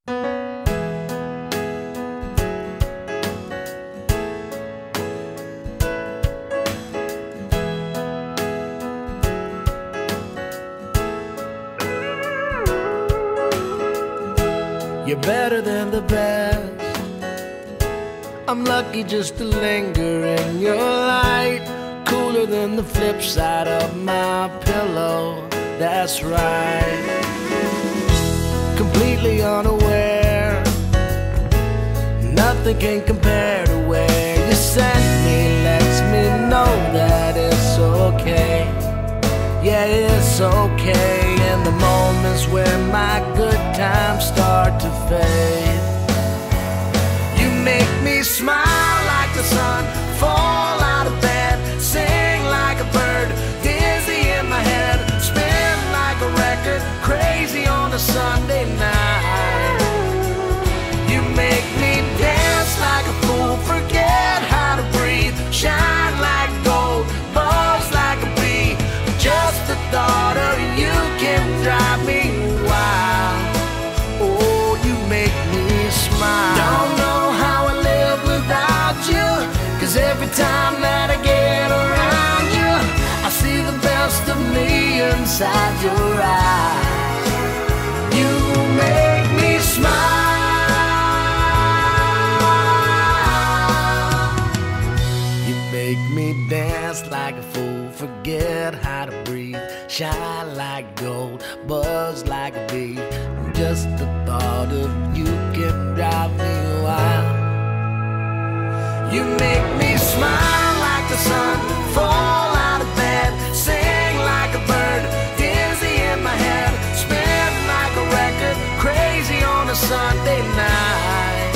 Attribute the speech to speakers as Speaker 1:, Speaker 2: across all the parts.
Speaker 1: You're better than the best. I'm lucky just to linger in your light. Cooler than the flip side of my pillow, that's right. Completely unaware, nothing can compare to where you sent me. Lets me know that it's okay. Yeah, it's okay. In the moments where my good times start to fade, you make me smile like the sun, fall out of bed, sing like a bird, dizzy in my head, spin like a record, crazy on a Sunday night. You make me dance like a fool, forget how to breathe, shine like gold, buzz like a bee. Just the thought of you can drive me wild. Oh, you make me smile. Don't know how I live without you, 'cause every time that I get around you, I see the best of me inside your eyes. You make me smile. You make me dance like a fool, forget how to breathe, shine like gold, buzz like a bee. Just the thought of you can drive me wild. You make me smile like the sun, fall out of bed, sing like a bird, dizzy in my head, spin like a record, crazy on a Sunday night.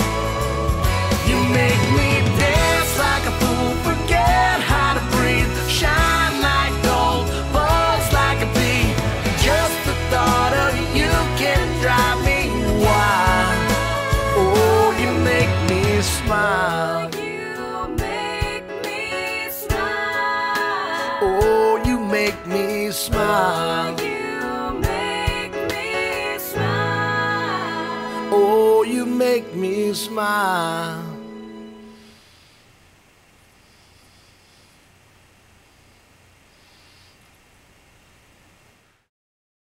Speaker 1: You make me dance like a fool, forget how to breathe, shine like gold, buzz like a bee. Just the thought of you can drive me wild. Oh, you make me smile. Oh, you make me smile. Oh, you make me smile.